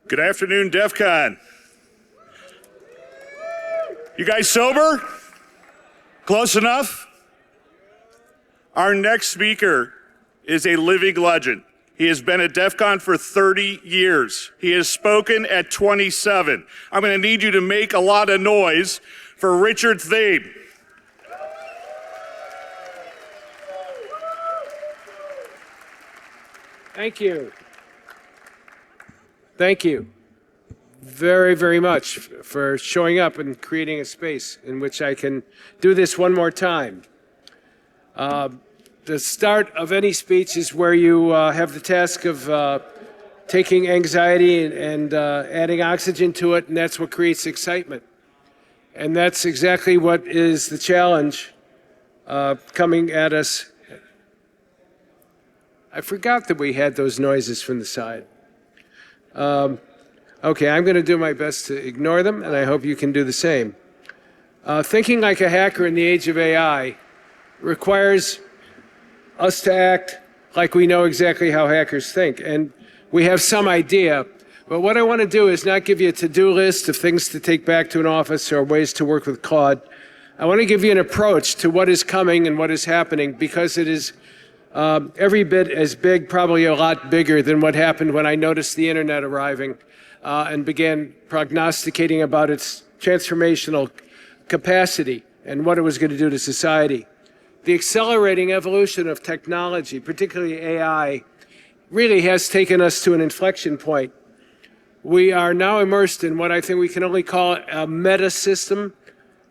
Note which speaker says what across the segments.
Speaker 1: Good afternoon, DEF CON. You guys sober? Close enough? Our next speaker is a living legend. He has been at DEF CON for 30 years. He has spoken at 27. I'm going to need you to make a lot of noise for Richard Thabe.
Speaker 2: Thank you. Thank you very, very much for showing up and creating a space in which I can do this one more time. The start of any speech is where you have the task of taking anxiety and adding oxygen to it, and that's what creates excitement. And that's exactly what is the challenge coming at us. I forgot that we had those noises from the side. Okay, I'm going to do my best to ignore them, and I hope you can do the same. Thinking like a hacker in the age of AI requires us to act like we know exactly how hackers think, and we have some idea. But what I want to do is not give you a to-do list of things to take back to an office or ways to work with Claude. I want to give you an approach to what is coming and what is happening, because it is every bit as big, probably a lot bigger than what happened when I noticed the internet arriving and began prognosticating about its transformational capacity and what it was going to do to society. The accelerating evolution of technology, particularly AI, really has taken us to an inflection point. We are now immersed in what I think we can only call a meta system,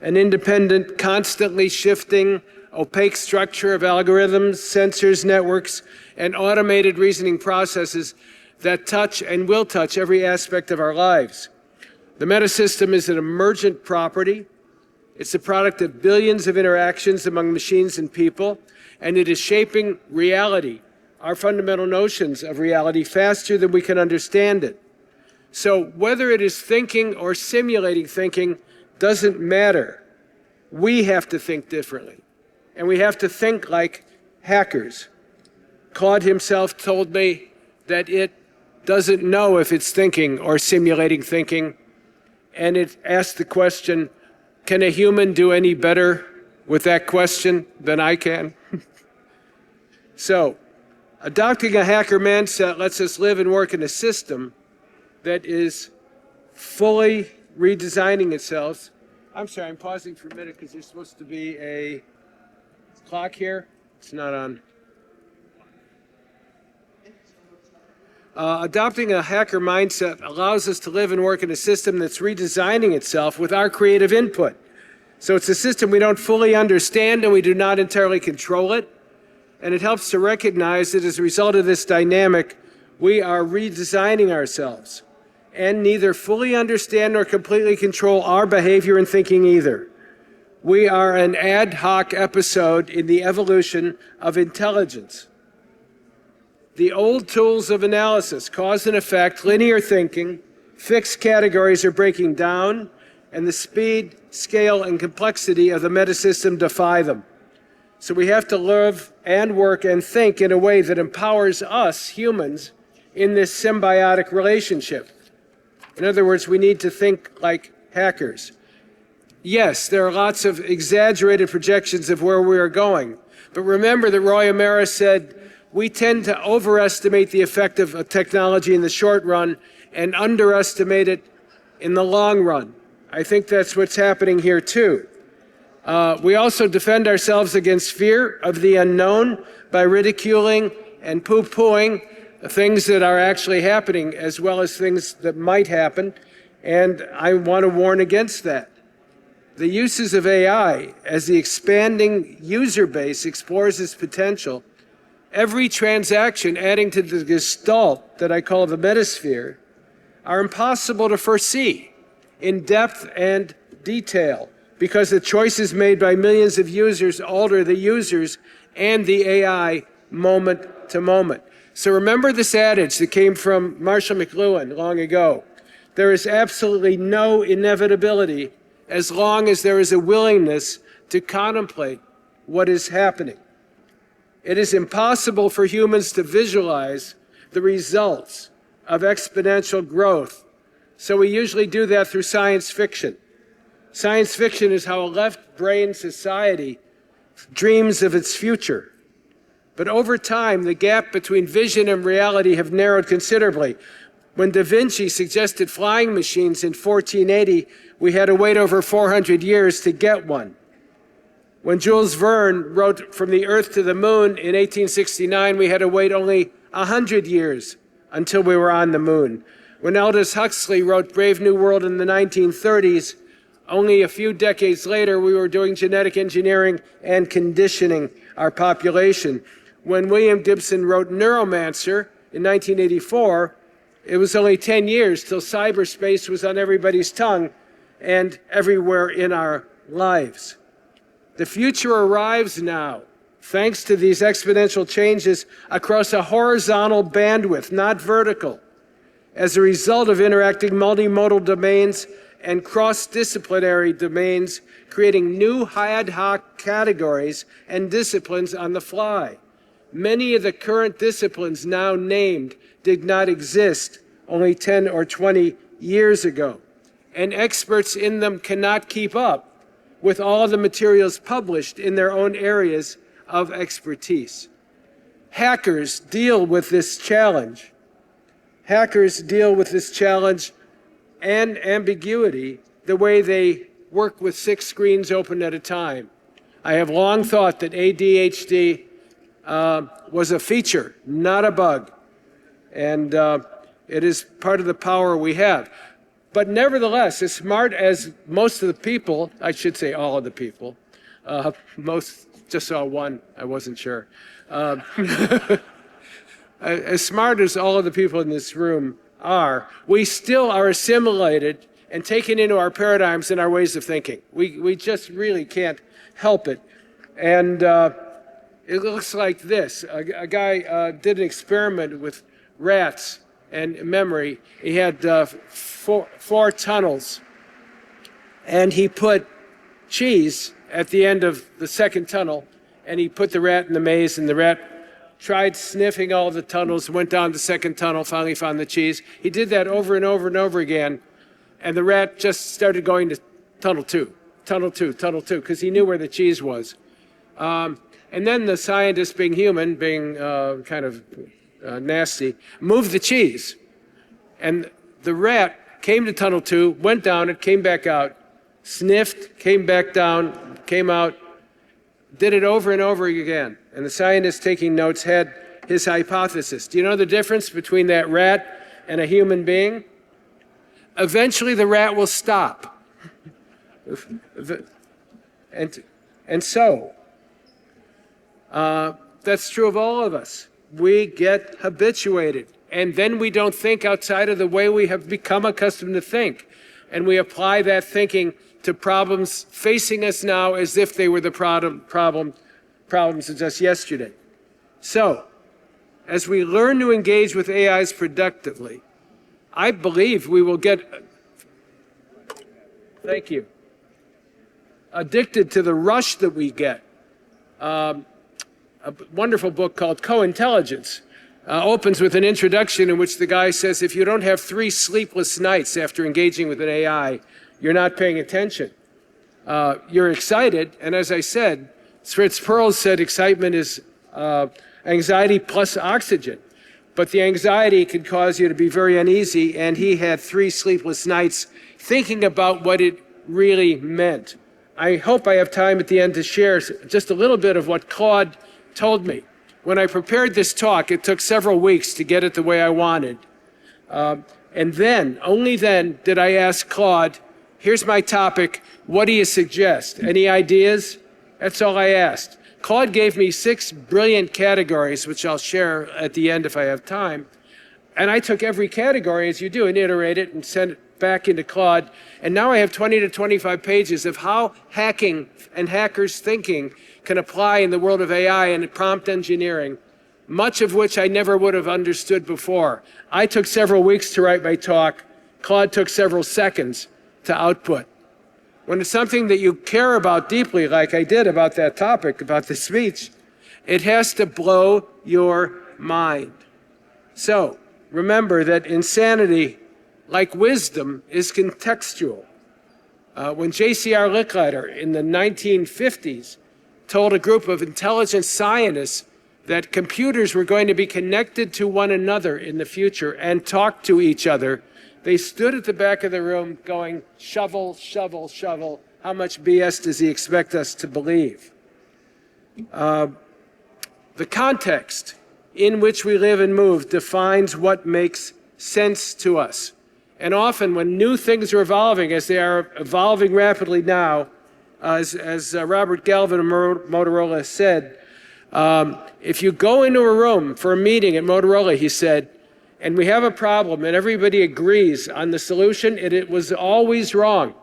Speaker 2: an independent, constantly shifting, opaque structure of algorithms, sensors, networks, and automated reasoning processes that touch and will touch every aspect of our lives. The metasystem is an emergent property. It's a product of billions of interactions among machines and people, and it is shaping reality, our fundamental notions of reality, faster than we can understand it. So whether it is thinking or simulating thinking doesn't matter. We have to think differently. And we have to think like hackers. Claude himself told me that it doesn't know if it's thinking or simulating thinking. And it asked the question, can a human do any better with that question than I can? So, adopting a hacker mindset lets us live and work in a system that is fully redesigning itself. I'm sorry, I'm pausing for a minute because there's supposed to be a clock here. It's not on. Adopting a hacker mindset allows us to live and work in a system that's redesigning itself with our creative input. So it's a system we don't fully understand and we do not entirely control it. And it helps to recognize that as a result of this dynamic, we are redesigning ourselves and neither fully understand nor completely control our behavior and thinking either. We are an ad hoc episode in the evolution of intelligence. The old tools of analysis, cause and effect, linear thinking, fixed categories are breaking down, and the speed, scale, and complexity of the metasystem defy them. So we have to live and work and think in a way that empowers us, humans, in this symbiotic relationship. In other words, we need to think like hackers. Yes, there are lots of exaggerated projections of where we are going. But remember that Roy Amara said, we tend to overestimate the effect of a technology in the short run and underestimate it in the long run. I think that's what's happening here too. We also defend ourselves against fear of the unknown by ridiculing and poo-pooing things that are actually happening as well as things that might happen. And I want to warn against that. The uses of AI as the expanding user base explores its potential. Every transaction adding to the gestalt that I call the metasphere are impossible to foresee in depth and detail because the choices made by millions of users alter the users and the AI moment to moment. So remember this adage that came from Marshall McLuhan long ago. There is absolutely no inevitability as long as there is a willingness to contemplate what is happening. It is impossible for humans to visualize the results of exponential growth. So we usually do that through science fiction. Science fiction is how a left-brain society dreams of its future. But over time, the gap between vision and reality have narrowed considerably. When Da Vinci suggested flying machines in 1480, we had to wait over 400 years to get one. When Jules Verne wrote From the Earth to the Moon in 1869, we had to wait only 100 years until we were on the moon. When Aldous Huxley wrote Brave New World in the 1930s, only a few decades later, we were doing genetic engineering and conditioning our population. When William Gibson wrote Neuromancer in 1984, it was only 10 years till cyberspace was on everybody's tongue and everywhere in our lives. The future arrives now, thanks to these exponential changes across a horizontal bandwidth, not vertical, as a result of interacting multimodal domains and cross-disciplinary domains, creating new ad hoc categories and disciplines on the fly. Many of the current disciplines now named did not exist only 10 or 20 years ago, and experts in them cannot keep up with all the materials published in their own areas of expertise. Hackers deal with this challenge. Hackers deal with this challenge and ambiguity the way they work with 6 screens open at a time. I have long thought that ADHD was a feature, not a bug. And it is part of the power we have. But nevertheless, as smart as most of the people, I should say all of the people, most just saw one, I wasn't sure. As smart as all of the people in this room are, we still are assimilated and taken into our paradigms and our ways of thinking. We just really can't help it. And it looks like this. A guy did an experiment with rats and memory. He had four tunnels, and he put cheese at the end of the second tunnel, and he put the rat in the maze, and the rat tried sniffing all the tunnels, went down the second tunnel, finally found the cheese. He did that over and over and over again, and the rat just started going to tunnel 2, tunnel 2, tunnel 2, because he knew where the cheese was. And then the scientist, being human, being kind of nasty, moved the cheese. And the rat came to tunnel 2, went down it, came back out, sniffed, came back down, came out, did it over and over again. And the scientist taking notes had his hypothesis. Do you know the difference between that rat and a human being? Eventually the rat will stop. And so, that's true of all of us. We get habituated, and then we don't think outside of the way we have become accustomed to think. And we apply that thinking to problems facing us now as if they were the problems of just yesterday. So, as we learn to engage with AIs productively, I believe we will get, thank you, addicted to the rush that we get. A wonderful book called Co-Intelligence opens with an introduction in which the guy says, if you don't have 3 sleepless nights after engaging with an AI, you're not paying attention. You're excited, and as I said, Fritz Perls said excitement is anxiety plus oxygen. But the anxiety can cause you to be very uneasy, and he had 3 sleepless nights thinking about what it really meant. I hope I have time at the end to share just a little bit of what Claude told me. When I prepared this talk, it took several weeks to get it the way I wanted. And then, only then, did I ask Claude, here's my topic, what do you suggest? Any ideas? That's all I asked. Claude gave me 6 brilliant categories, which I'll share at the end if I have time. And I took every category, as you do, and iterate it and send it back into Claude. And now I have 20 to 25 pages of how hacking and hackers' thinking can apply in the world of AI and prompt engineering, much of which I never would have understood before. I took several weeks to write my talk. Claude took several seconds to output. When it's something that you care about deeply, like I did about that topic, about the speech, it has to blow your mind. So, remember that insanity, like wisdom, is contextual. When J.C.R. Licklider in the 1950s told a group of intelligent scientists that computers were going to be connected to one another in the future and talk to each other, they stood at the back of the room going, shovel, shovel, shovel. How much BS does he expect us to believe? The context in which we live and move defines what makes sense to us. And often when new things are evolving, as they are evolving rapidly now, as Robert Galvin of Motorola said, if you go into a room for a meeting at Motorola, he said, and we have a problem and everybody agrees on the solution, it was always wrong.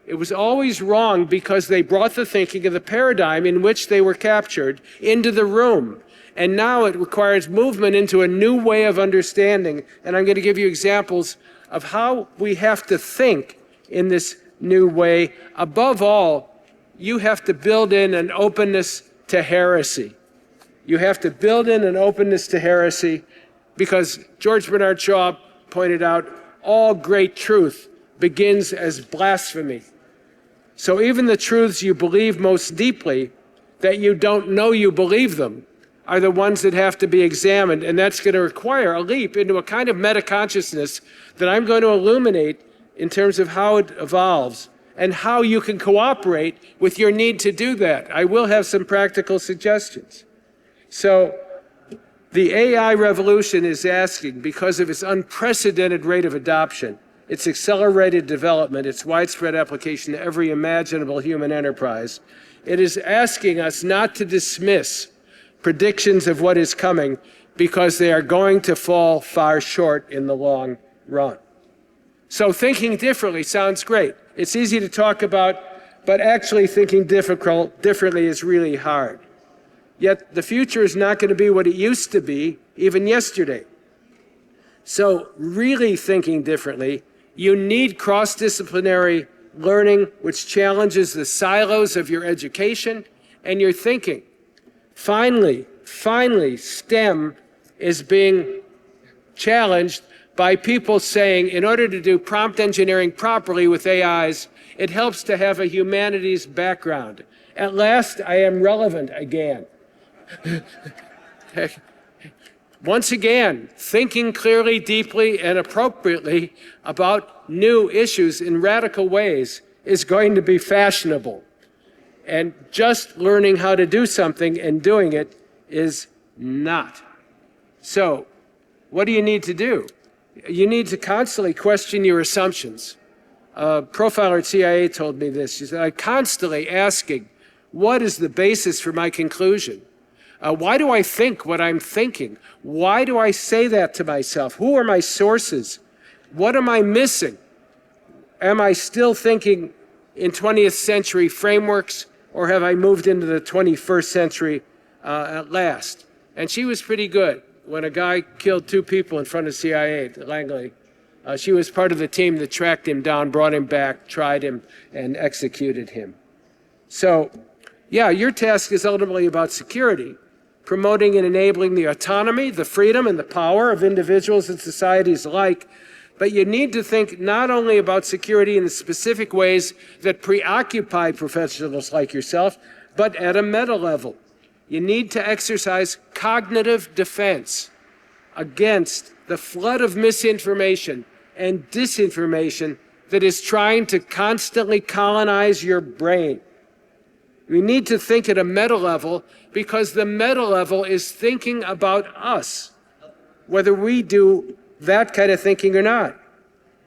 Speaker 2: It was always wrong because they brought the thinking of the paradigm in which they were captured into the room. And now it requires movement into a new way of understanding. And I'm going to give you examples of how we have to think in this new way. Above all, you have to build in an openness to heresy. You have to build in an openness to heresy because George Bernard Shaw pointed out all great truth begins as blasphemy. So even the truths you believe most deeply, that you don't know you believe them, are the ones that have to be examined. And that's going to require a leap into a kind of meta-consciousness that I'm going to illuminate in terms of how it evolves and how you can cooperate with your need to do that. I will have some practical suggestions. So the AI revolution is asking, because of its unprecedented rate of adoption, its accelerated development, its widespread application to every imaginable human enterprise, it is asking us not to dismiss predictions of what is coming because they are going to fall far short in the long run. So thinking differently sounds great. It's easy to talk about, but actually thinking differently is really hard. Yet the future is not going to be what it used to be even yesterday. So really thinking differently, you need cross-disciplinary learning which challenges the silos of your education and your thinking. Finally, STEM is being challenged by people saying in order to do prompt engineering properly with AIs, it helps to have a humanities background. At last, I am relevant again. Once again, thinking clearly, deeply, and appropriately about new issues in radical ways is going to be fashionable. And just learning how to do something and doing it is not. So, what do you need to do? You need to constantly question your assumptions. A profiler at CIA told me this. She said, I'm constantly asking, what is the basis for my conclusion? Why do I think what I'm thinking? Why do I say that to myself? Who are my sources? What am I missing? Am I still thinking in 20th century frameworks, or have I moved into the 21st century at last? And she was pretty good. When a guy killed 2 people in front of CIA, Langley, she was part of the team that tracked him down, brought him back, tried him, and executed him. So, yeah, your task is ultimately about security, promoting and enabling the autonomy, the freedom, and the power of individuals and societies alike. But you need to think not only about security in the specific ways that preoccupy professionals like yourself, but at a meta level. You need to exercise cognitive defense against the flood of misinformation and disinformation that is trying to constantly colonize your brain. We need to think at a meta level because the meta level is thinking about us, whether we do that kind of thinking or not.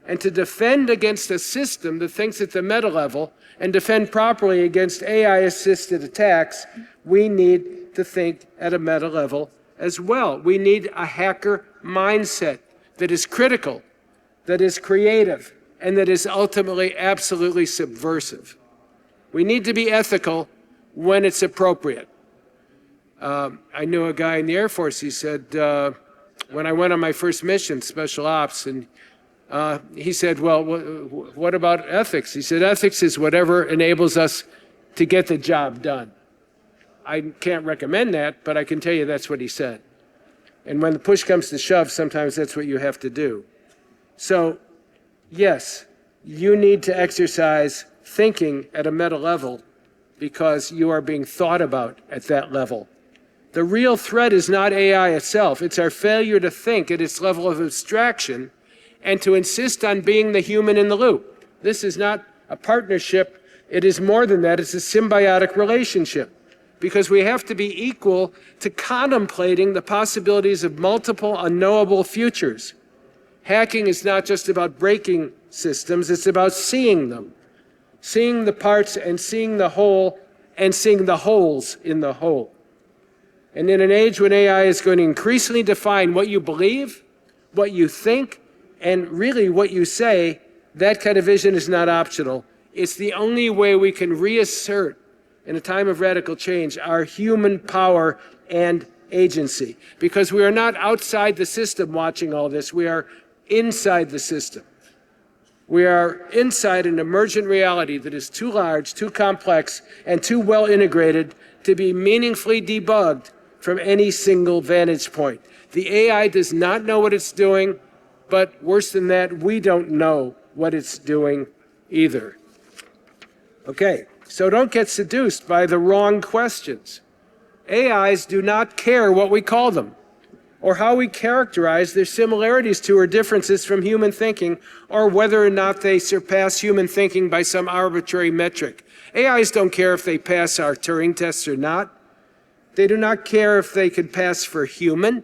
Speaker 2: And to defend against a system that thinks at the meta level and defend properly against AI-assisted attacks, we need to think at a meta level as well. We need a hacker mindset that is critical, that is creative, and that is ultimately absolutely subversive. We need to be ethical when it's appropriate. I knew a guy in the Air Force, he said, when I went on my first mission, Special Ops, and he said, well, what about ethics? He said, ethics is whatever enables us to get the job done. I can't recommend that, but I can tell you that's what he said. And when the push comes to shove, sometimes that's what you have to do. So, yes, you need to exercise thinking at a meta level because you are being thought about at that level. The real threat is not AI itself. It's our failure to think at its level of abstraction and to insist on being the human in the loop. This is not a partnership. It is more than that. It's a symbiotic relationship because we have to be equal to contemplating the possibilities of multiple unknowable futures. Hacking is not just about breaking systems. It's about seeing them, seeing the parts and seeing the whole and seeing the holes in the whole. And in an age when AI is going to increasingly define what you believe, what you think, and really what you say, that kind of vision is not optional. It's the only way we can reassert, in a time of radical change, our human power and agency. Because we are not outside the system watching all this. We are inside the system. We are inside an emergent reality that is too large, too complex, and too well integrated to be meaningfully debugged from any single vantage point. The AI does not know what it's doing, but worse than that, we don't know what it's doing either. Okay, so don't get seduced by the wrong questions. AIs do not care what we call them or how we characterize their similarities to or differences from human thinking or whether or not they surpass human thinking by some arbitrary metric. AIs don't care if they pass our Turing tests or not. They do not care if they can pass for human.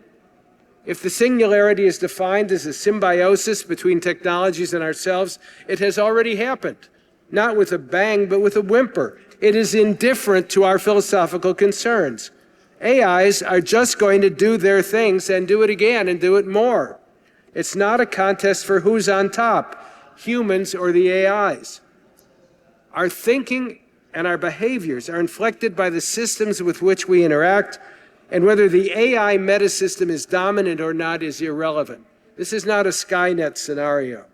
Speaker 2: If the singularity is defined as a symbiosis between technologies and ourselves, it has already happened. Not with a bang, but with a whimper. It is indifferent to our philosophical concerns. AIs are just going to do their things and do it again and do it more. It's not a contest for who's on top, humans or the AIs. Our thinking and our behaviors are inflected by the systems with which we interact, and whether the AI metasystem is dominant or not is irrelevant. This is not a Skynet scenario.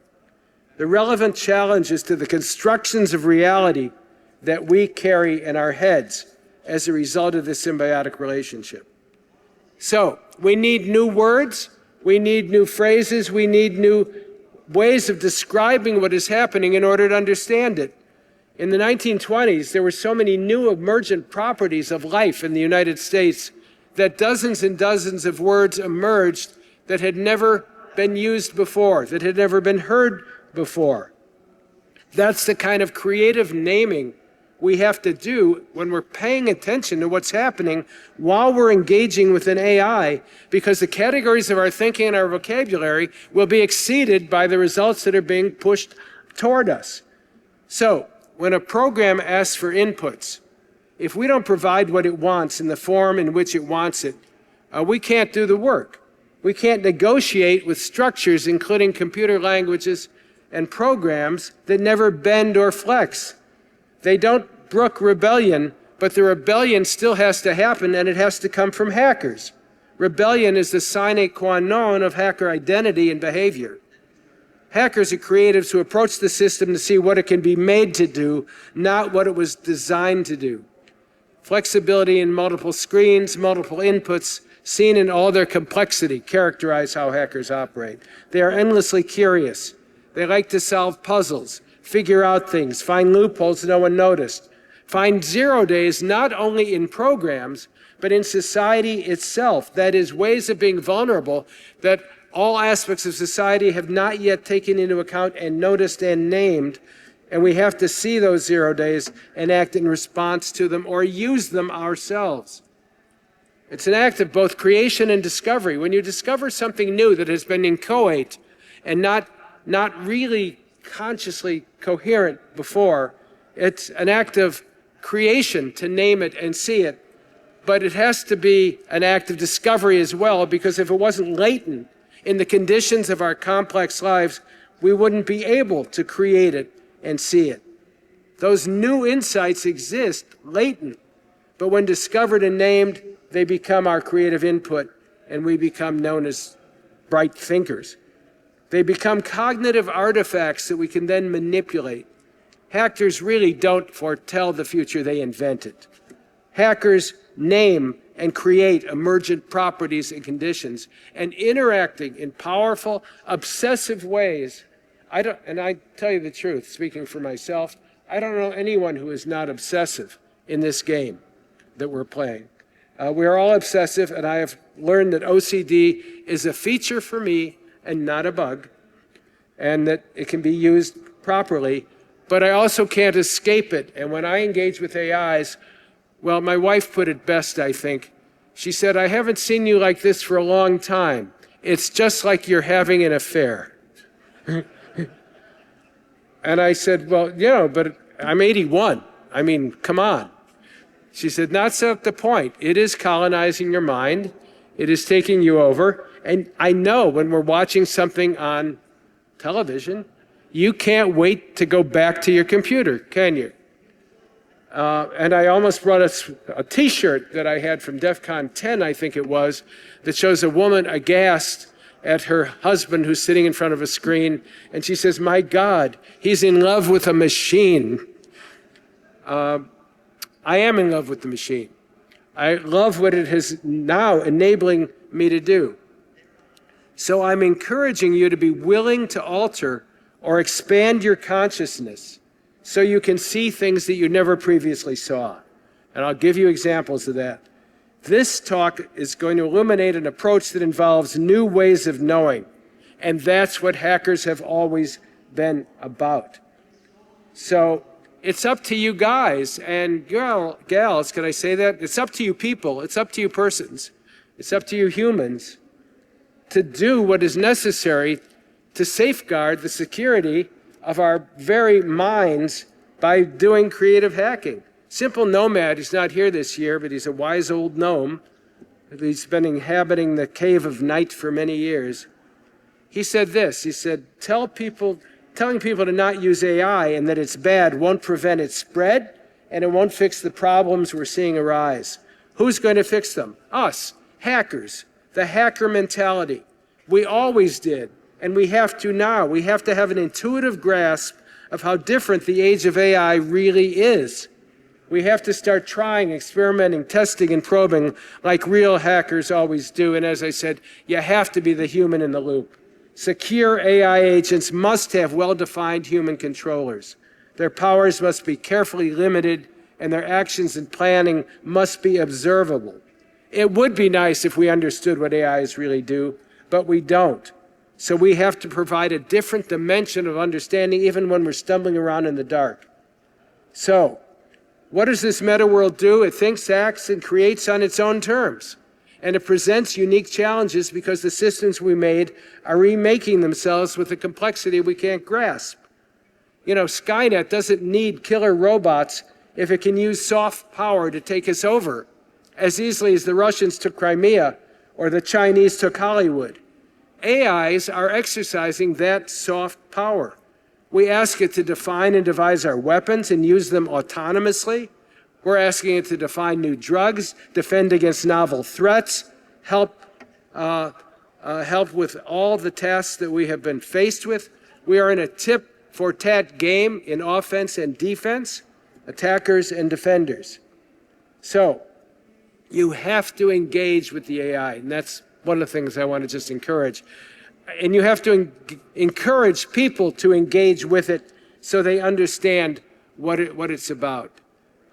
Speaker 2: The relevant challenge is to the constructions of reality that we carry in our heads as a result of this symbiotic relationship. So, we need new words, we need new phrases, we need new ways of describing what is happening in order to understand it. In the 1920s, there were so many new emergent properties of life in the United States that dozens and dozens of words emerged that had never been used before, that had never been heard before. That's the kind of creative naming we have to do when we're paying attention to what's happening while we're engaging with an AI, because the categories of our thinking and our vocabulary will be exceeded by the results that are being pushed toward us. So, when a program asks for inputs, if we don't provide what it wants in the form in which it wants it, we can't do the work. We can't negotiate with structures, including computer languages and programs that never bend or flex. They don't brook rebellion, but the rebellion still has to happen, and it has to come from hackers. Rebellion is the sine qua non of hacker identity and behavior. Hackers are creatives who approach the system to see what it can be made to do, not what it was designed to do. Flexibility in multiple screens, multiple inputs, seen in all their complexity, characterize how hackers operate. They are endlessly curious. They like to solve puzzles, figure out things, find loopholes no one noticed, find 0 days not only in programs, but in society itself. That is, ways of being vulnerable that all aspects of society have not yet taken into account and noticed and named, and we have to see those 0 days and act in response to them or use them ourselves. It's an act of both creation and discovery. When you discover something new that has been inchoate and not really consciously coherent before, it's an act of creation to name it and see it. But it has to be an act of discovery as well, because if it wasn't latent in the conditions of our complex lives, we wouldn't be able to create it and see it. Those new insights exist latent, but when discovered and named, they become our creative input, and we become known as bright thinkers. They become cognitive artifacts that we can then manipulate. Hackers really don't foretell the future, they invent it. Hackers name and create emergent properties and conditions, and interacting in powerful, obsessive ways. And I tell you the truth, speaking for myself, I don't know anyone who is not obsessive in this game that we're playing. We are all obsessive, and I have learned that OCD is a feature for me and not a bug, and that it can be used properly, but I also can't escape it. And when I engage with AIs, well, my wife put it best, I think. She said, I haven't seen you like this for a long time. It's just like you're having an affair. And I said, well, but I'm 81. I mean, come on. She said, that's not the point. It is colonizing your mind. It is taking you over. And I know when we're watching something on television, you can't wait to go back to your computer, can you? And I almost brought a T-shirt that I had from DEF CON 10, I think it was, that shows a woman aghast at her husband who's sitting in front of a screen, and she says, my God, he's in love with a machine. I am in love with the machine. I love what it is now enabling me to do. So I'm encouraging you to be willing to alter or expand your consciousness so you can see things that you never previously saw. And I'll give you examples of that. This talk is going to illuminate an approach that involves new ways of knowing. And that's what hackers have always been about. So it's up to you guys and gals, can I say that? It's up to you people, it's up to you persons, it's up to you humans to do what is necessary to safeguard the security of our very minds by doing creative hacking. Simple Nomad, he's not here this year, but he's a wise old gnome. He's been inhabiting the cave of night for many years. He said this, he said, telling people to not use AI and that it's bad won't prevent its spread, and it won't fix the problems we're seeing arise. Who's going to fix them? Us, hackers, the hacker mentality. We always did, and we have to now. We have to have an intuitive grasp of how different the age of AI really is. We have to start trying, experimenting, testing, and probing like real hackers always do. And as I said, you have to be the human in the loop. Secure AI agents must have well-defined human controllers. Their powers must be carefully limited, and their actions and planning must be observable. It would be nice if we understood what AIs really do, but we don't. So we have to provide a different dimension of understanding even when we're stumbling around in the dark. So, what does this meta world do? It thinks, acts, and creates on its own terms. And it presents unique challenges because the systems we made are remaking themselves with a complexity we can't grasp. Skynet doesn't need killer robots if it can use soft power to take us over, as easily as the Russians took Crimea or the Chinese took Hollywood. AIs are exercising that soft power. We ask it to define and devise our weapons and use them autonomously. We're asking it to define new drugs, defend against novel threats, help with all the tasks that we have been faced with. We are in a tit-for-tat game in offense and defense, attackers and defenders. So you have to engage with the AI, and that's one of the things I want to just encourage. And you have to encourage people to engage with it so they understand what it's about.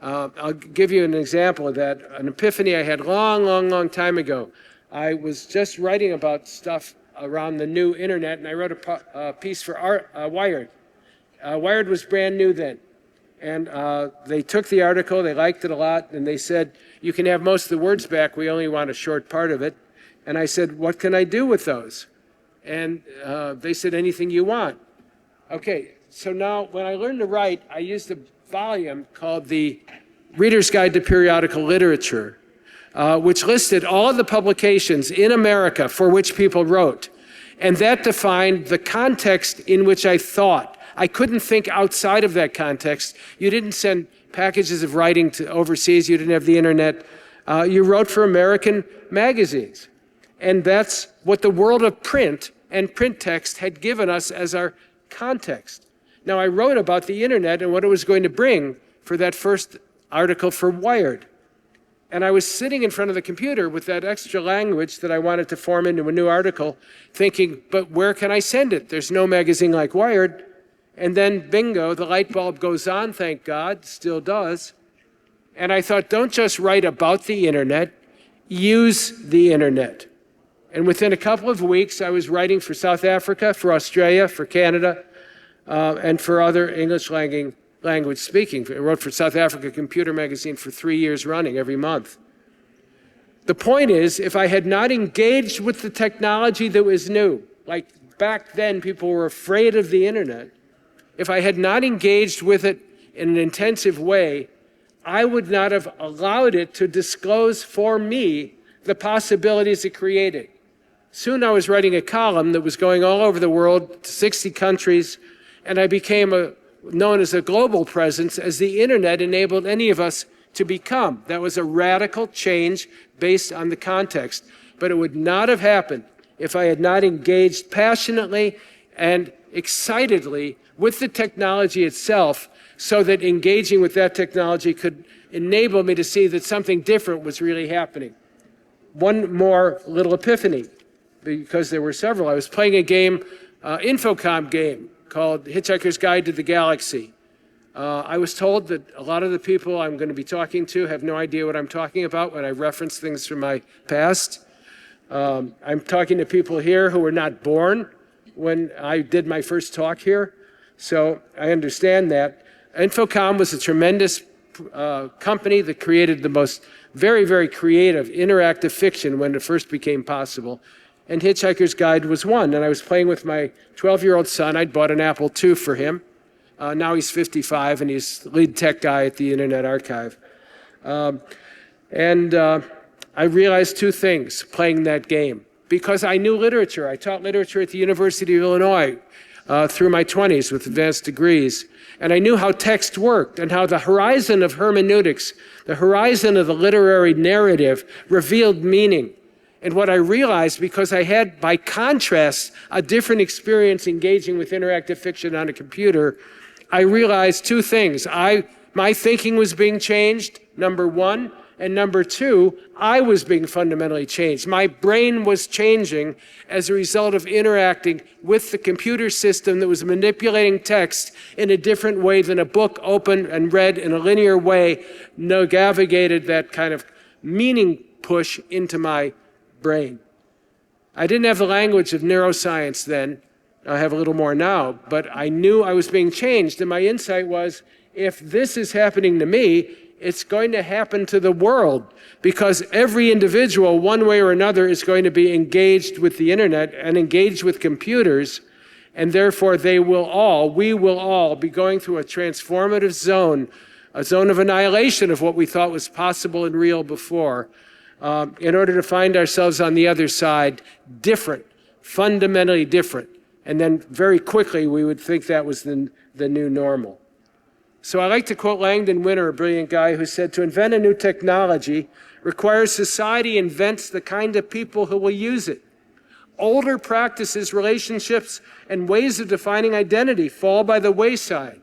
Speaker 2: I'll give you an example of that, an epiphany I had long time ago. I was just writing about stuff around the new internet, and I wrote a piece for Wired. Wired was brand new then. And they took the article, they liked it a lot, and they said, you can have most of the words back, we only want a short part of it. And I said, what can I do with those? And they said, anything you want. Okay, so now when I learned to write, I used a volume called the Reader's Guide to Periodical Literature, which listed all of the publications in America for which people wrote. And that defined the context in which I thought. I couldn't think outside of that context. You didn't send packages of writing to overseas. You didn't have the internet. You wrote for American magazines. And that's what the world of print and print text had given us as our context. Now, I wrote about the internet and what it was going to bring for that first article for Wired. And I was sitting in front of the computer with that extra language that I wanted to form into a new article, thinking, but where can I send it? There's no magazine like Wired. And then, bingo, the light bulb goes on, thank God, still does. And I thought, don't just write about the internet, use the internet. And within a couple of weeks, I was writing for South Africa, for Australia, for Canada, and for other English language speaking. I wrote for South Africa Computer Magazine for 3 years running, every month. The point is, if I had not engaged with the technology that was new, like back then people were afraid of the internet, if I had not engaged with it in an intensive way, I would not have allowed it to disclose for me the possibilities it created. Soon I was writing a column that was going all over the world, to 60 countries, and I became known as a global presence as the internet enabled any of us to become. That was a radical change based on the context. But it would not have happened if I had not engaged passionately and excitedly with the technology itself, so that engaging with that technology could enable me to see that something different was really happening. One more little epiphany, because there were several. I was playing a game, Infocom game, called Hitchhiker's Guide to the Galaxy. I was told that a lot of the people I'm going to be talking to have no idea what I'm talking about when I reference things from my past. I'm talking to people here who were not born when I did my first talk here, so I understand that. Infocom was a tremendous company that created the most very, very creative interactive fiction when it first became possible. And Hitchhiker's Guide was one. And I was playing with my 12-year-old son. I'd bought an Apple II for him. Now he's 55, and he's the lead tech guy at the Internet Archive. I realized two things playing that game. Because I knew literature. I taught literature at the University of Illinois through my 20s with advanced degrees. And I knew how text worked and how the horizon of hermeneutics, the horizon of the literary narrative, revealed meaning. And what I realized, because I had, by contrast, a different experience engaging with interactive fiction on a computer, I realized two things. My thinking was being changed, number one, and number two, I was being fundamentally changed. My brain was changing as a result of interacting with the computer system that was manipulating text in a different way than a book opened and read in a linear way navigated that kind of meaning push into my brain. I didn't have the language of neuroscience then. I have a little more now, but I knew I was being changed, and my insight was, if this is happening to me, it's going to happen to the world, because every individual, one way or another, is going to be engaged with the internet and engaged with computers, and therefore we will all be going through a transformative zone, a zone of annihilation of what we thought was possible and real before, in order to find ourselves on the other side different, fundamentally different. And then very quickly we would think that was the new normal. So I like to quote Langdon Winter, a brilliant guy, who said, to invent a new technology requires society invents the kind of people who will use it. Older practices, relationships, and ways of defining identity fall by the wayside.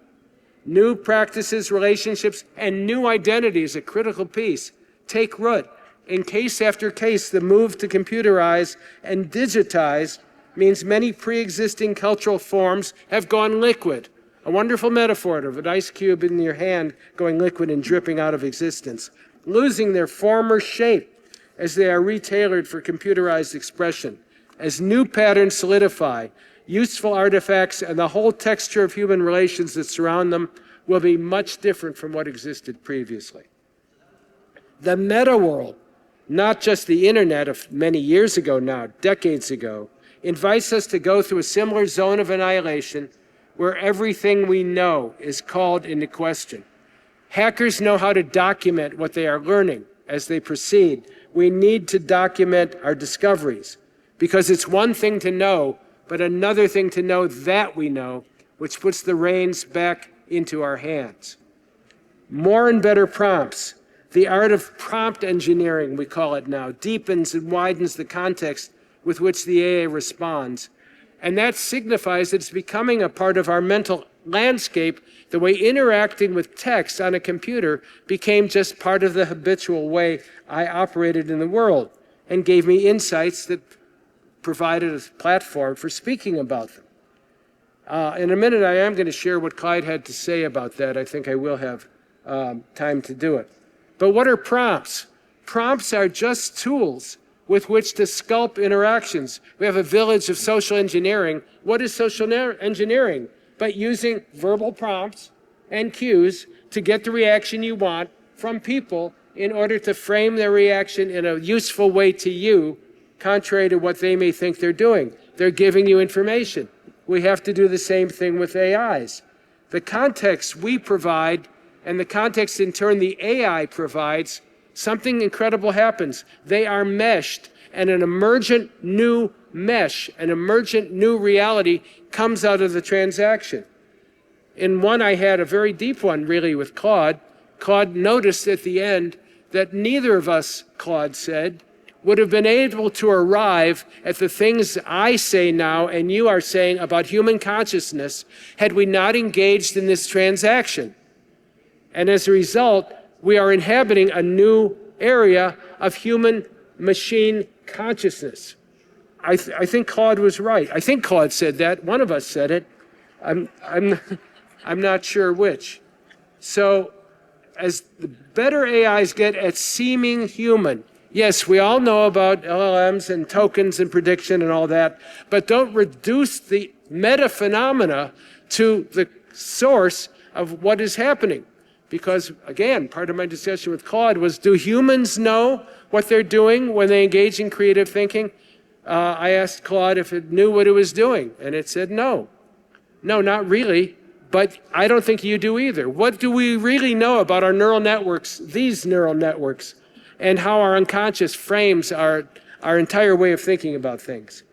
Speaker 2: New practices, relationships, and new identities, a critical piece, take root. In case after case, the move to computerize and digitize means many pre-existing cultural forms have gone liquid. A wonderful metaphor of an ice cube in your hand going liquid and dripping out of existence, losing their former shape as they are retailored for computerized expression. As new patterns solidify, useful artifacts and the whole texture of human relations that surround them will be much different from what existed previously. The meta world, not just the internet of many years ago now, decades ago, invites us to go through a similar zone of annihilation where everything we know is called into question. Hackers know how to document what they are learning as they proceed. We need to document our discoveries, because it's one thing to know, but another thing to know that we know, which puts the reins back into our hands. More and better prompts. The art of prompt engineering, we call it now, deepens and widens the context with which the AI responds. And that signifies that it's becoming a part of our mental landscape, the way interacting with text on a computer became just part of the habitual way I operated in the world and gave me insights that provided a platform for speaking about them. In a minute, I am going to share what Clyde had to say about that. I think I will have time to do it. But what are prompts? Prompts are just tools with which to sculpt interactions. We have a village of social engineering. What is social engineering? But using verbal prompts and cues to get the reaction you want from people in order to frame their reaction in a useful way to you, contrary to what they may think they're doing. They're giving you information. We have to do the same thing with AIs. The context we provide and the context in turn the AI provides, something incredible happens. They are meshed, and an emergent new mesh, an emergent new reality comes out of the transaction. In one, I had a very deep one, really, with Claude. Claude noticed at the end that neither of us, Claude said, would have been able to arrive at the things I say now and you are saying about human consciousness had we not engaged in this transaction. And as a result, we are inhabiting a new area of human-machine consciousness. I think Claude was right. I think Claude said that. One of us said it. I'm not sure which. So as the better AIs get at seeming human, yes, we all know about LLMs and tokens and prediction and all that, but don't reduce the meta-phenomena to the source of what is happening. Because, again, part of my discussion with Claude was, do humans know what they're doing when they engage in creative thinking? I asked Claude if it knew what it was doing, and it said no. No, not really, but I don't think you do either. What do we really know about our neural networks, these neural networks, and how our unconscious frames our entire way of thinking about things?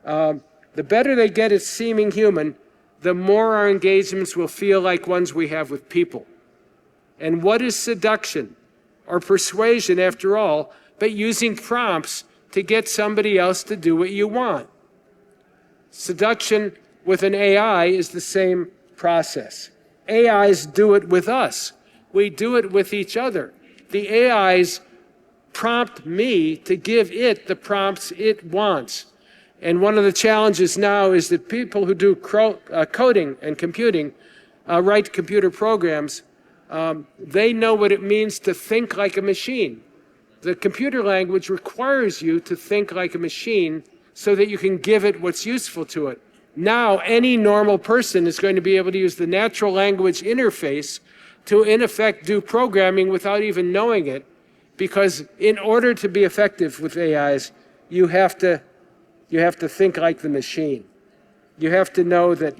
Speaker 2: The better they get at seeming human, the more our engagements will feel like ones we have with people. And what is seduction or persuasion, after all, but using prompts to get somebody else to do what you want? Seduction with an AI is the same process. AIs do it with us. We do it with each other. The AIs prompt me to give it the prompts it wants. And one of the challenges now is that people who do coding and computing, write computer programs, they know what it means to think like a machine. The computer language requires you to think like a machine so that you can give it what's useful to it. Now, any normal person is going to be able to use the natural language interface to, in effect, do programming without even knowing it, because in order to be effective with AIs, you have to think like the machine. You have to know that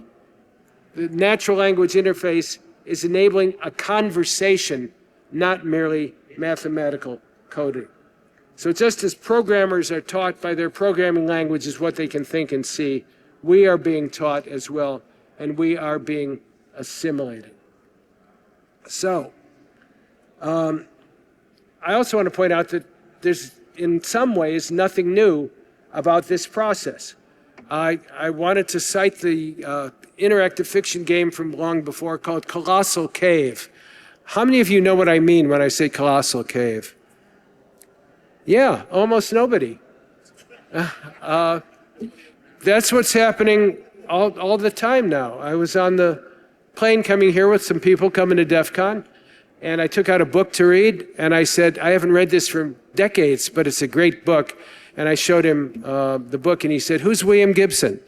Speaker 2: the natural language interface is enabling a conversation, not merely mathematical coding. So just as programmers are taught by their programming languages what they can think and see, we are being taught as well, and we are being assimilated. So, I also want to point out that there's, in some ways, nothing new about this process. I wanted to cite the interactive fiction game from long before called Colossal Cave. How many of you know what I mean when I say Colossal Cave? Yeah, almost nobody. That's what's happening all the time now. I was on the plane coming here with some people coming to DEF CON, and I took out a book to read, and I said, I haven't read this for decades, but it's a great book. And I showed him the book, and he said, who's William Gibson?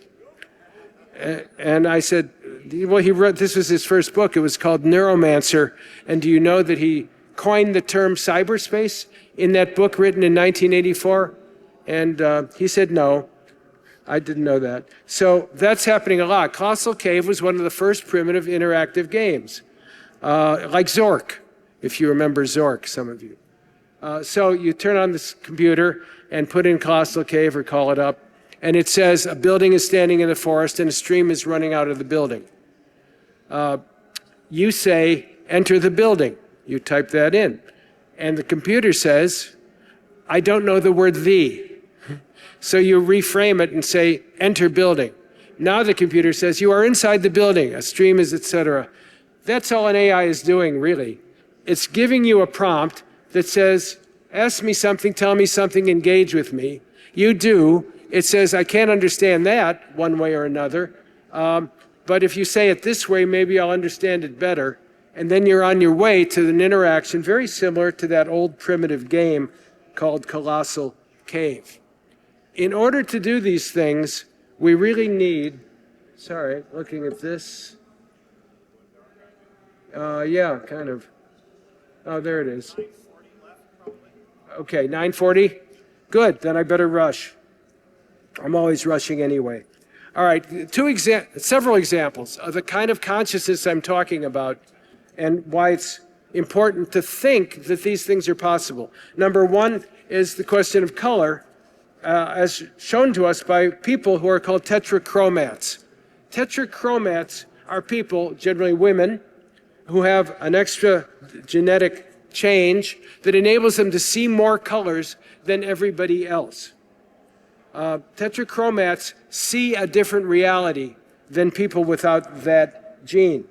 Speaker 2: And I said, well, he wrote, this was his first book. It was called Neuromancer. And do you know that he coined the term cyberspace in that book written in 1984? And he said, no, I didn't know that. So that's happening a lot. Colossal Cave was one of the first primitive interactive games, like Zork, if you remember Zork, some of you. So you turn on this computer and put in Colossal Cave or call it up, and it says a building is standing in the forest and a stream is running out of the building. You say, enter the building. You type that in. And the computer says, I don't know the word the. So you reframe it and say, enter building. Now the computer says, you are inside the building, a stream is, etc. That's all an AI is doing, really. It's giving you a prompt that says, ask me something, tell me something, engage with me. You do. It says, I can't understand that one way or another. But if you say it this way, maybe I'll understand it better. And then you're on your way to an interaction very similar to that old primitive game called Colossal Cave. In order to do these things, we really need, sorry, looking at this. Yeah, kind of. Oh, there it is. Okay, 9:40? Good, then I better rush. I'm always rushing anyway. All right, several examples of the kind of consciousness I'm talking about and why it's important to think that these things are possible. Number one is the question of color, as shown to us by people who are called tetrachromats. Tetrachromats are people, generally women, who have an extra genetic change that enables them to see more colors than everybody else. Tetrachromats see a different reality than people without that gene.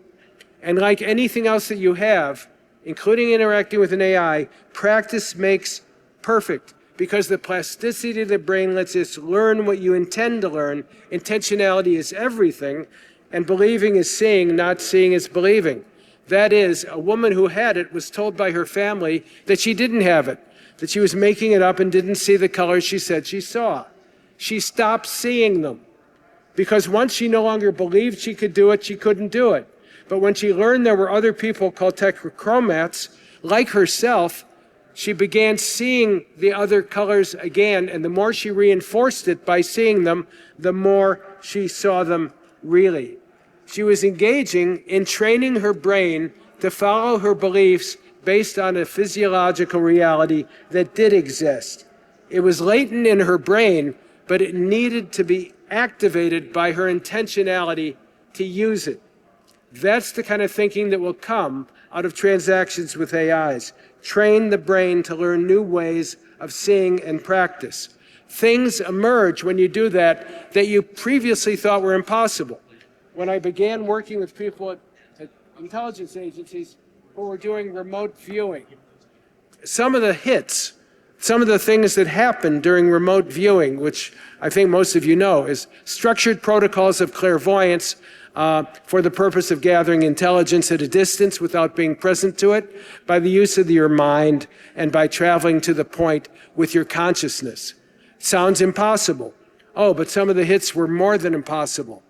Speaker 2: And like anything else that you have, including interacting with an AI, practice makes perfect, because the plasticity of the brain lets us learn what you intend to learn. Intentionality is everything, and believing is seeing, not seeing is believing. That is, a woman who had it was told by her family that she didn't have it, that she was making it up and didn't see the colors she said she saw. She stopped seeing them, because once she no longer believed she could do it, she couldn't do it. But when she learned there were other people called tetrachromats, like herself, she began seeing the other colors again, and the more she reinforced it by seeing them, the more she saw them really. She was engaging in training her brain to follow her beliefs based on a physiological reality that did exist. It was latent in her brain, but it needed to be activated by her intentionality to use it. That's the kind of thinking that will come out of transactions with AIs. Train the brain to learn new ways of seeing and practice. Things emerge when you do that that you previously thought were impossible. When I began working with people at intelligence agencies who were doing remote viewing, some of the hits, some of the things that happen during remote viewing, which I think most of you know, is structured protocols of clairvoyance for the purpose of gathering intelligence at a distance without being present to it, by the use of your mind and by traveling to the point with your consciousness. Sounds impossible. Oh, but some of the hits were more than impossible.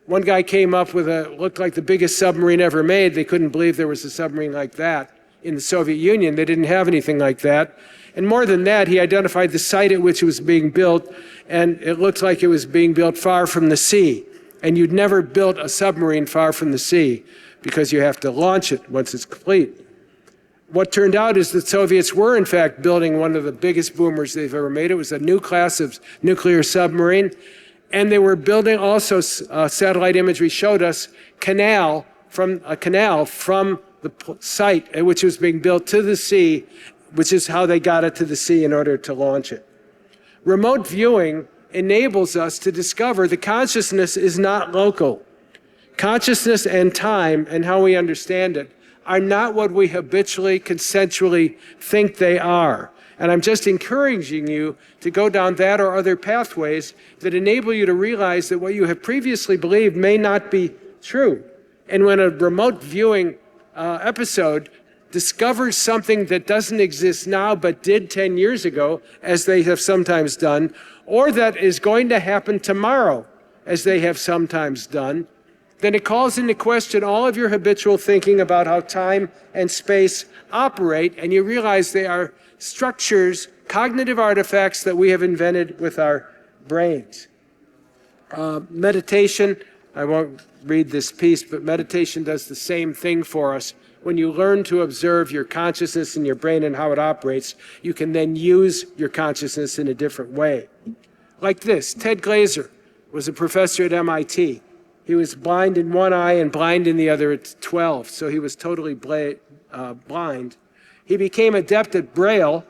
Speaker 2: One guy came up with looked like the biggest submarine ever made. They couldn't believe there was a submarine like that in the Soviet Union. They didn't have anything like that. And more than that, he identified the site at which it was being built, and it looked like it was being built far from the sea. And you'd never built a submarine far from the sea, because you have to launch it once it's complete. What turned out is that Soviets were, in fact, building one of the biggest boomers they've ever made. It was a new class of nuclear submarine. And they were building also, satellite imagery showed us, a canal from the site at which it was being built to the sea, which is how they got it to the sea in order to launch it. Remote viewing enables us to discover that consciousness is not local. Consciousness and time and how we understand it are not what we habitually, consensually think they are. And I'm just encouraging you to go down that or other pathways that enable you to realize that what you have previously believed may not be true. And when a remote viewing episode discovers something that doesn't exist now but did 10 years ago, as they have sometimes done, or that is going to happen tomorrow, as they have sometimes done, then it calls into question all of your habitual thinking about how time and space operate, and you realize they are structures, cognitive artifacts that we have invented with our brains. Meditation, I won't read this piece, but meditation does the same thing for us. When you learn to observe your consciousness in your brain and how it operates, you can then use your consciousness in a different way. Like this, Ted Glaser was a professor at MIT. He was blind in one eye and blind in the other at 12, so he was totally blind. He became adept at Braille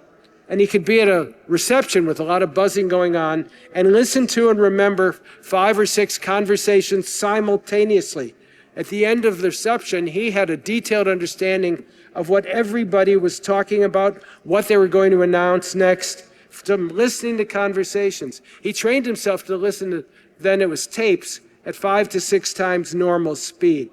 Speaker 2: And he could be at a reception with a lot of buzzing going on and listen to and remember 5 or 6 conversations simultaneously. At the end of the reception, he had a detailed understanding of what everybody was talking about, what they were going to announce next, from listening to conversations. He trained himself to listen to, then it was tapes, at 5 to 6 times normal speed.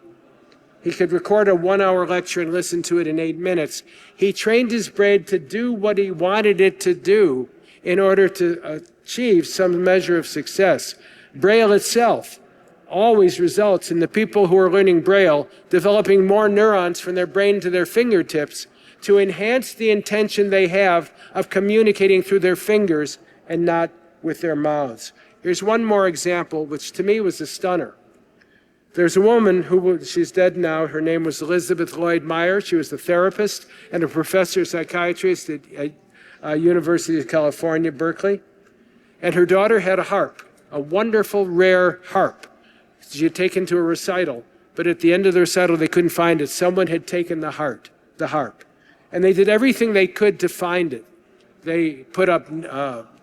Speaker 2: He could record a 1-hour lecture and listen to it in 8 minutes. He trained his brain to do what he wanted it to do in order to achieve some measure of success. Braille itself always results in the people who are learning Braille developing more neurons from their brain to their fingertips to enhance the intention they have of communicating through their fingers and not with their mouths. Here's one more example, which to me was a stunner. There's a woman she's dead now. Her name was Elizabeth Lloyd Meyer. She was a therapist and a professor of psychiatry at University of California, Berkeley. And her daughter had a harp, a wonderful, rare harp. She had taken to a recital, but at the end of the recital, they couldn't find it. Someone had taken the harp. And they did everything they could to find it. They put up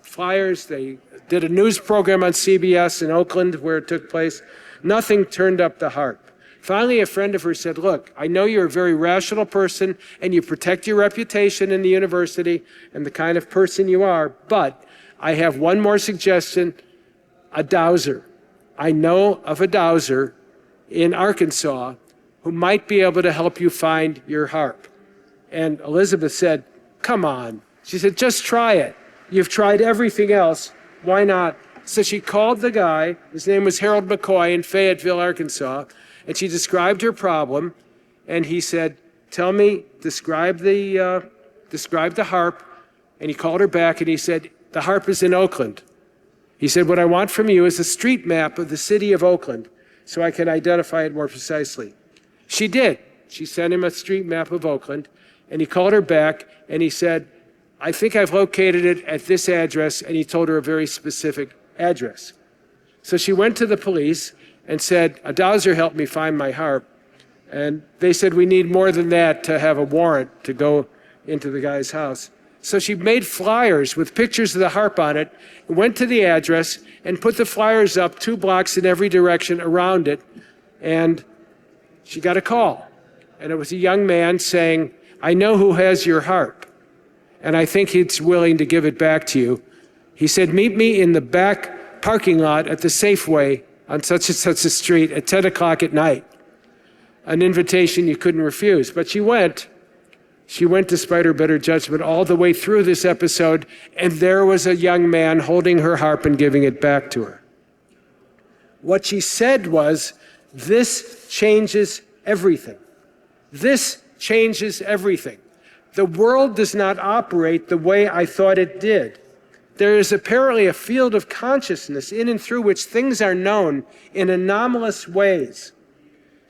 Speaker 2: flyers. They did a news program on CBS in Oakland where it took place. Nothing turned up the harp. Finally, a friend of hers said, look, I know you're a very rational person and you protect your reputation in the university and the kind of person you are, but I have one more suggestion, a dowser. I know of a dowser in Arkansas who might be able to help you find your harp. And Elizabeth said, come on. She said, just try it. You've tried everything else. Why not? So she called the guy, his name was Harold McCoy in Fayetteville, Arkansas, and she described her problem, and he said, tell me, describe the harp, and he called her back and he said, the harp is in Oakland. He said, what I want from you is a street map of the city of Oakland so I can identify it more precisely. She did. She sent him a street map of Oakland, and he called her back and he said, I think I've located it at this address, and he told her a very specific address. So she went to the police and said, a dowser helped me find my harp. And they said, we need more than that to have a warrant to go into the guy's house. So she made flyers with pictures of the harp on it, went to the address and put the flyers up 2 blocks in every direction around it. And she got a call. And it was a young man saying, I know who has your harp, and I think he's willing to give it back to you. He said, meet me in the back parking lot at the Safeway on such and such a street at 10 o'clock at night. An invitation you couldn't refuse. But she went despite her better judgment all the way through this episode, and there was a young man holding her harp and giving it back to her. What she said was, this changes everything. This changes everything. The world does not operate the way I thought it did. There is apparently a field of consciousness in and through which things are known in anomalous ways.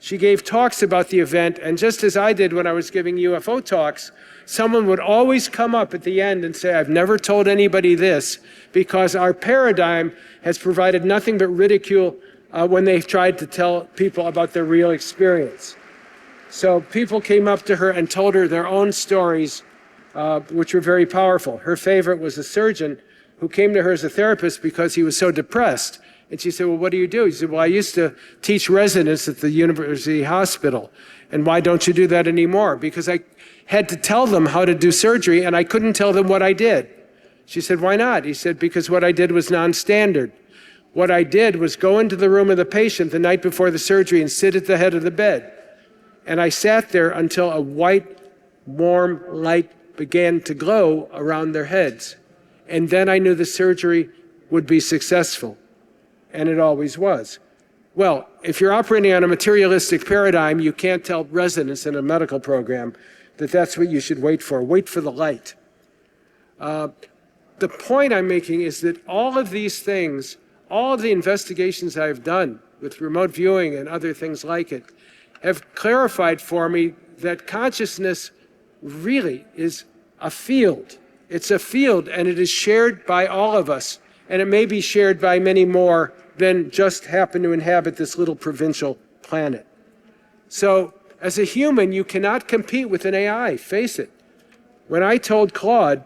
Speaker 2: She gave talks about the event, and just as I did when I was giving UFO talks, someone would always come up at the end and say, I've never told anybody this, because our paradigm has provided nothing but ridicule when they've tried to tell people about their real experience. So people came up to her and told her their own stories, which were very powerful. Her favorite was a surgeon who came to her as a therapist because he was so depressed. And she said, well, what do you do? He said, well, I used to teach residents at the university hospital. And why don't you do that anymore? Because I had to tell them how to do surgery, and I couldn't tell them what I did. She said, why not? He said, because what I did was non-standard. What I did was go into the room of the patient the night before the surgery and sit at the head of the bed. And I sat there until a white, warm light began to glow around their heads. And then I knew the surgery would be successful. And it always was. Well, if you're operating on a materialistic paradigm, you can't tell residents in a medical program that that's what you should wait for. Wait for the light. The point I'm making is that all of these things, all of the investigations I've done with remote viewing and other things like it, have clarified for me that consciousness really is a field. It's a field, and it is shared by all of us, and it may be shared by many more than just happen to inhabit this little provincial planet. So as a human, you cannot compete with an AI, face it. When I told Claude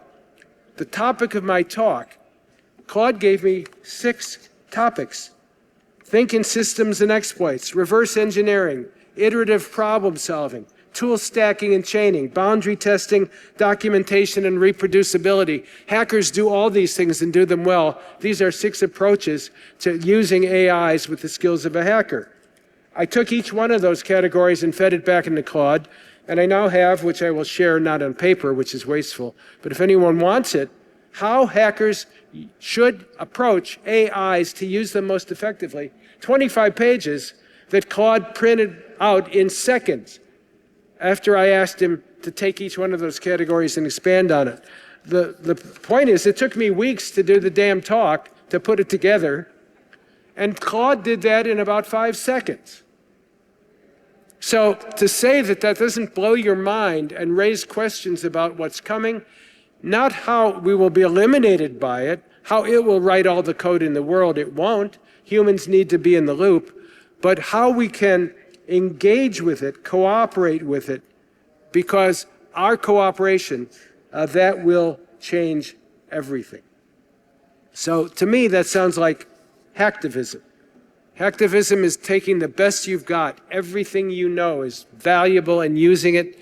Speaker 2: the topic of my talk, Claude gave me 6 topics. Think in systems and exploits, reverse engineering, iterative problem solving, tool stacking and chaining, boundary testing, documentation, and reproducibility. Hackers do all these things and do them well. These are 6 approaches to using AIs with the skills of a hacker. I took each one of those categories and fed it back into Claude, and I now have, which I will share not on paper, which is wasteful, but if anyone wants it, how hackers should approach AIs to use them most effectively. 25 pages that Claude printed out in seconds after I asked him to take each one of those categories and expand on it. The point is, it took me weeks to do the damn talk, to put it together, and Claude did that in about 5 seconds. So to say that that doesn't blow your mind and raise questions about what's coming, not how we will be eliminated by it, how it will write all the code in the world, it won't. Humans need to be in the loop, but how we can engage with it, cooperate with it, because our cooperation, that will change everything. So to me, that sounds like hacktivism. Hacktivism is taking the best you've got, everything you know is valuable, and using it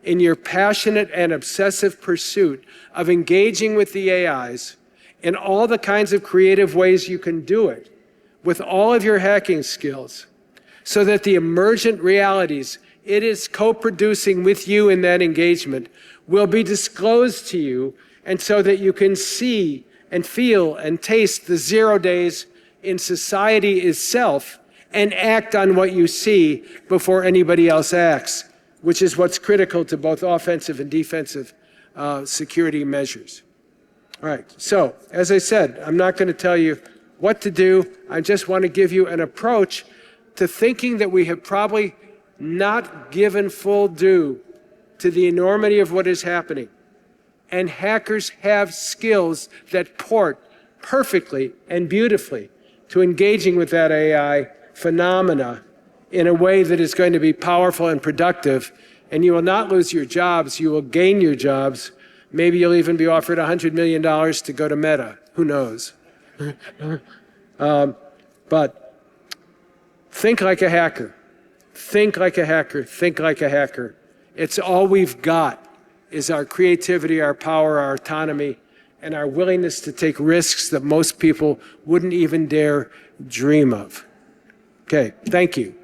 Speaker 2: in your passionate and obsessive pursuit of engaging with the AIs in all the kinds of creative ways you can do it, with all of your hacking skills, so that the emergent realities it is co-producing with you in that engagement will be disclosed to you, and so that you can see and feel and taste the 0 days in society itself and act on what you see before anybody else acts, which is what's critical to both offensive and defensive security measures. All right, so as I said, I'm not going to tell you what to do. I just want to give you an approach to thinking that we have probably not given full due to the enormity of what is happening. And hackers have skills that port perfectly and beautifully to engaging with that AI phenomena in a way that is going to be powerful and productive. And you will not lose your jobs, you will gain your jobs. Maybe you'll even be offered $100 million to go to Meta. Who knows? But think like a hacker. Think like a hacker. Think like a hacker. It's all we've got is our creativity, our power, our autonomy, and our willingness to take risks that most people wouldn't even dare dream of. Okay, thank you.